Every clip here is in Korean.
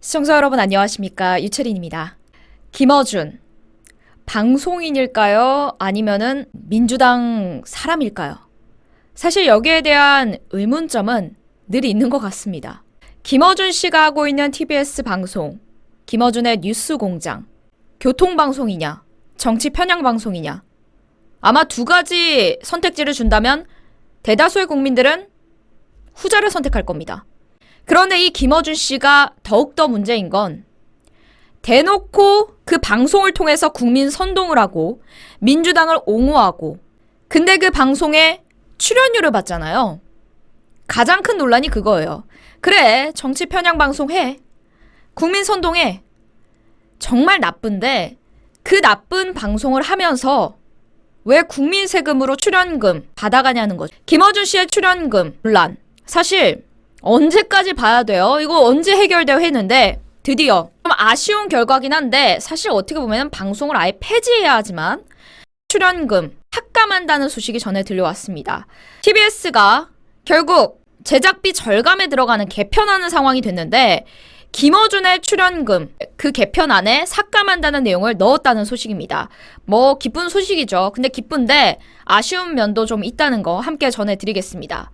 시청자 여러분 안녕하십니까? 유채린입니다. 김어준, 방송인일까요? 아니면은 민주당 사람일까요? 사실 여기에 대한 의문점은 늘 있는 것 같습니다. 김어준 씨가 하고 있는 TBS 방송, 김어준의 뉴스공장, 교통방송이냐, 정치 편향 방송이냐. 아마 두 가지 선택지를 준다면 대다수의 국민들은 후자를 선택할 겁니다. 그런데 이 김어준 씨가 더욱더 문제인 건 대놓고 그 방송을 통해서 국민 선동을 하고 민주당을 옹호하고 근데 그 방송에 출연료를 받잖아요. 가장 큰 논란이 그거예요. 그래, 정치 편향 방송 해. 국민 선동해. 정말 나쁜데 그 나쁜 방송을 하면서 왜 국민 세금으로 출연금 받아가냐는 거죠. 김어준 씨의 출연금 논란. 사실 언제까지 봐야 돼요? 이거 언제 해결돼요? 했는데 드디어 좀 아쉬운 결과긴 한데 사실 어떻게 보면 방송을 아예 폐지해야 하지만 출연금 삭감한다는 소식이 전해 들려왔습니다. TBS가 결국 제작비 절감에 들어가는 개편하는 상황이 됐는데 김어준의 출연금 그 개편 안에 삭감한다는 내용을 넣었다는 소식입니다. 뭐 기쁜 소식이죠. 근데 기쁜데 아쉬운 면도 좀 있다는 거 함께 전해드리겠습니다.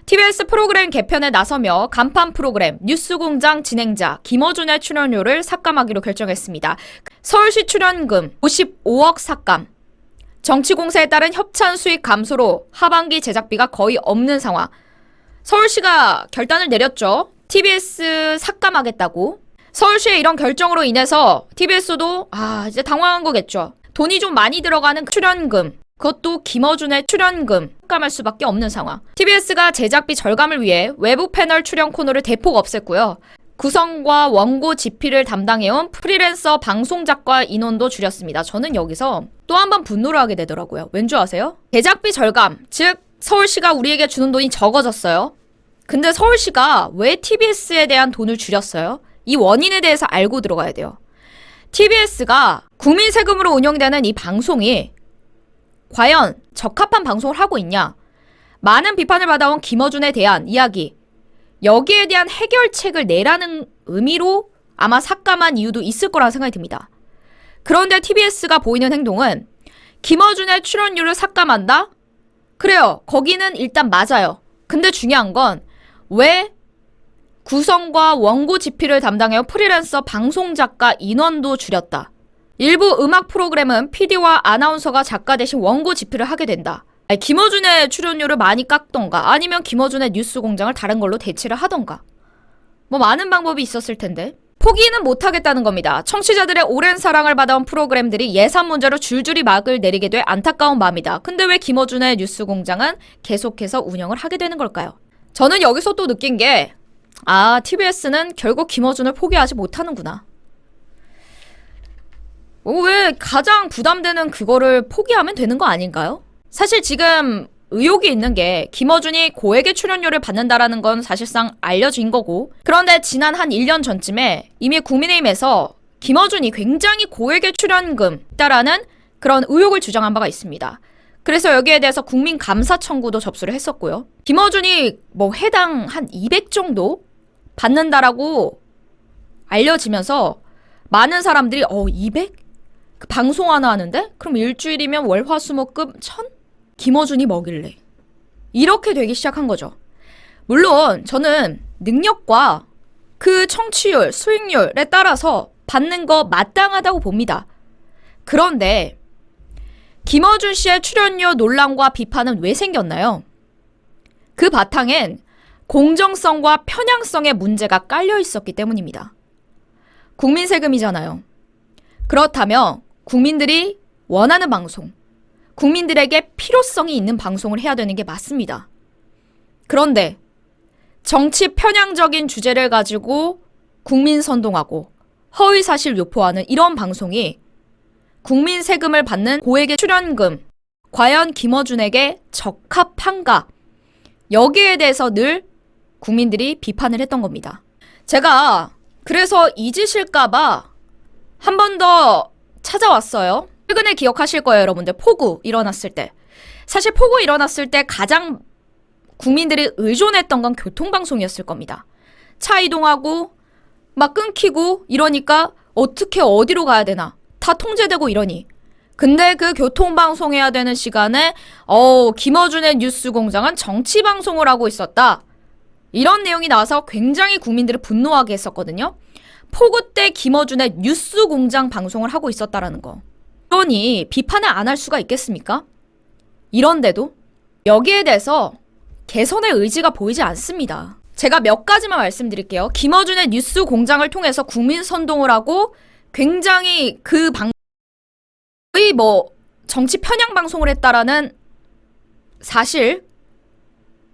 TBS 프로그램 개편에 나서며 간판 프로그램 뉴스공장 진행자 김어준의 출연료를 삭감하기로 결정했습니다. 서울시 출연금 55억 삭감. 정치 공세에 따른 협찬 수익 감소로 하반기 제작비가 거의 없는 상황. 서울시가 결단을 내렸죠. TBS 삭감하겠다고. 서울시의 이런 결정으로 인해서 TBS도 이제 당황한 거겠죠. 돈이 좀 많이 들어가는 출연금. 그것도 김어준의 출연금 삭감할 수밖에 없는 상황. TBS가 제작비 절감을 위해 외부 패널 출연 코너를 대폭 없앴고요. 구성과 원고 집필을 담당해온 프리랜서 방송작가 인원도 줄였습니다. 저는 여기서 또 한 번 분노를 하게 되더라고요. 왠지 아세요? 제작비 절감, 즉 서울시가 우리에게 주는 돈이 적어졌어요. 근데 서울시가 왜 TBS에 대한 돈을 줄였어요? 이 원인에 대해서 알고 들어가야 돼요. TBS가 국민 세금으로 운영되는 이 방송이 과연 적합한 방송을 하고 있냐? 많은 비판을 받아온 김어준에 대한 이야기. 여기에 대한 해결책을 내라는 의미로 아마 삭감한 이유도 있을 거라는 생각이 듭니다. 그런데 TBS가 보이는 행동은 김어준의 출연료를 삭감한다? 그래요. 거기는 일단 맞아요. 근데 중요한 건 왜 구성과 원고 집필을 담당해온 프리랜서 방송작가 인원도 줄였다. 일부 음악 프로그램은 PD와 아나운서가 작가 대신 원고 집필을 하게 된다. 김어준의 출연료를 많이 깎던가 아니면 김어준의 뉴스공장을 다른 걸로 대체를 하던가. 뭐 많은 방법이 있었을 텐데. 포기는 못하겠다는 겁니다. 청취자들의 오랜 사랑을 받아온 프로그램들이 예산 문제로 줄줄이 막을 내리게 돼 안타까운 마음이다. 근데 왜 김어준의 뉴스공장은 계속해서 운영을 하게 되는 걸까요? 저는 여기서 또 느낀 게 TBS는 결국 김어준을 포기하지 못하는구나. 왜 가장 부담되는 그거를 포기하면 되는 거 아닌가요? 사실 지금 의혹이 있는 게 김어준이 고액의 출연료를 받는다라는 건 사실상 알려진 거고, 그런데 지난 한 1년 전쯤에 이미 국민의힘에서 김어준이 굉장히 고액의 출연금 있다라는 그런 의혹을 주장한 바가 있습니다. 그래서 여기에 대해서 국민 감사 청구도 접수를 했었고요. 김어준이 뭐 해당 한 200 정도 받는다라고 알려지면서 많은 사람들이 200? 그 방송 하나 하는데? 그럼 일주일이면 월화수목금 1000? 김어준이 먹일래. 이렇게 되기 시작한 거죠. 물론 저는 능력과 그 청취율, 수익률에 따라서 받는 거 마땅하다고 봅니다. 그런데 김어준 씨의 출연료 논란과 비판은 왜 생겼나요? 그 바탕엔 공정성과 편향성의 문제가 깔려 있었기 때문입니다. 국민 세금이잖아요. 그렇다면 국민들이 원하는 방송, 국민들에게 필요성이 있는 방송을 해야 되는 게 맞습니다. 그런데 정치 편향적인 주제를 가지고 국민 선동하고 허위사실 유포하는 이런 방송이 국민 세금을 받는 고액의 출연금, 과연 김어준에게 적합한가? 여기에 대해서 늘 국민들이 비판을 했던 겁니다. 제가 그래서 잊으실까봐 한 번 더 찾아왔어요. 최근에 기억하실 거예요, 여러분들. 폭우 일어났을 때. 사실 폭우 일어났을 때 가장 국민들이 의존했던 건 교통방송이었을 겁니다. 차 이동하고 막 끊기고 이러니까 어떻게 어디로 가야 되나. 다 통제되고 이러니. 근데 그 교통방송해야 되는 시간에 김어준의 뉴스공장은 정치방송을 하고 있었다. 이런 내용이 나와서 굉장히 국민들을 분노하게 했었거든요. 폭우 때 김어준의 뉴스공장 방송을 하고 있었다라는 거. 그러니 비판을 안 할 수가 있겠습니까? 이런데도 여기에 대해서 개선의 의지가 보이지 않습니다. 제가 몇 가지만 말씀드릴게요. 김어준의 뉴스공장을 통해서 국민 선동을 하고 굉장히 그 방송의 정치 편향 방송을 했다라는 사실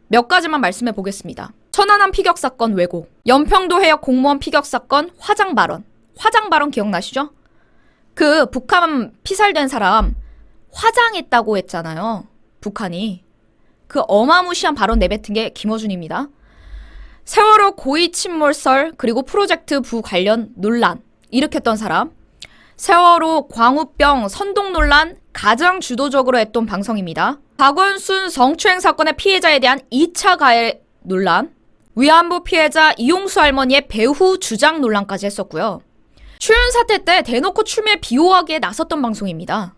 몇 가지만 말씀해 보겠습니다. 천안함 피격 사건 왜곡, 연평도 해역 공무원 피격 사건 화장 발언 기억나시죠? 그 북한 피살된 사람 화장했다고 했잖아요. 북한이. 그 어마무시한 발언 내뱉은 게 김어준입니다. 세월호 고의 침몰설 그리고 프로젝트 부 관련 논란 일으켰던 사람, 세월호 광우병 선동 논란 가장 주도적으로 했던 방송입니다. 박원순 성추행 사건의 피해자에 대한 2차 가해 논란, 위안부 피해자 이용수 할머니의 배후 주장 논란까지 했었고요. 추윤 사태 때 대놓고 추미애 비호하기에 나섰던 방송입니다.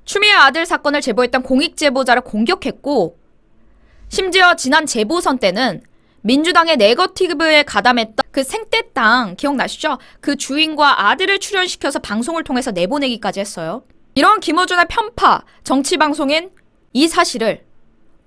추미애 아들 사건을 제보했던 공익 제보자를 공격했고, 심지어 지난 재보선 때는 민주당의 네거티브에 가담했던 그 생떼땅 기억나시죠? 그 주인과 아들을 출연시켜서 방송을 통해서 내보내기까지 했어요. 이런 김어준의 편파, 정치방송인 이 사실을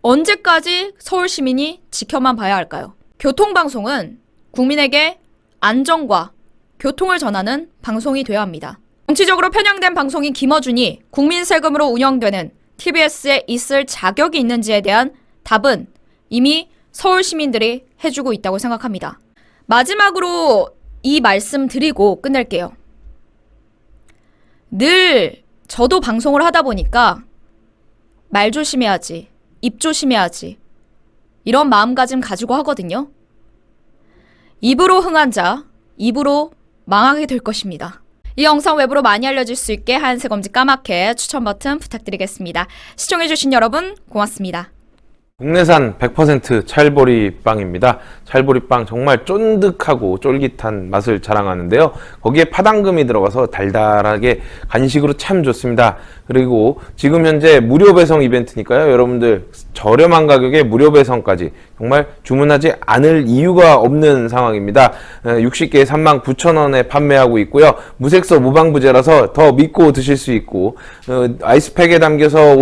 언제까지 서울 시민이 지켜만 봐야 할까요? 교통방송은 국민에게 안전과 교통을 전하는 방송이 되어야 합니다. 정치적으로 편향된 방송인 김어준이 국민 세금으로 운영되는 TBS에 있을 자격이 있는지에 대한 답은 이미 서울 시민들이 해주고 있다고 생각합니다. 마지막으로 이 말씀 드리고 끝낼게요. 늘 저도 방송을 하다 보니까 말 조심해야지, 입 조심해야지 이런 마음가짐 가지고 하거든요. 입으로 흥한 자, 입으로 망하게 될 것입니다. 이 영상 외부로 많이 알려질 수 있게 하얀색 검지 까맣게 추천 버튼 부탁드리겠습니다. 시청해주신 여러분 고맙습니다. 국내산 100% 찰보리 빵입니다. 찰보리 빵 정말 쫀득하고 쫄깃한 맛을 자랑하는데요. 거기에 파당금이 들어가서 달달하게 간식으로 참 좋습니다. 그리고 지금 현재 무료 배송 이벤트니까요. 여러분들 저렴한 가격에 무료 배송까지 정말 주문하지 않을 이유가 없는 상황입니다. 60개에 39,000원에 판매하고 있고요. 무색소 무방부제라서 더 믿고 드실 수 있고 아이스팩에 담겨서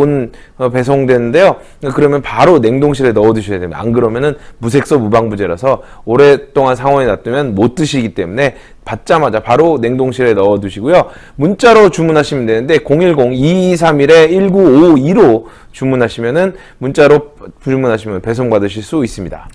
배송되는데요. 그러면 바로 냉동실에 넣어 두셔야 됩니다. 안 그러면은 무색소 무방부제라서 오랫동안 상온에 놔두면 못 드시기 때문에 받자마자 바로 냉동실에 넣어 두시고요. 문자로 주문하시면 되는데 010-2231-1952로 주문하시면은 문자로 주문하시면 배송 받으실 수 있습니다.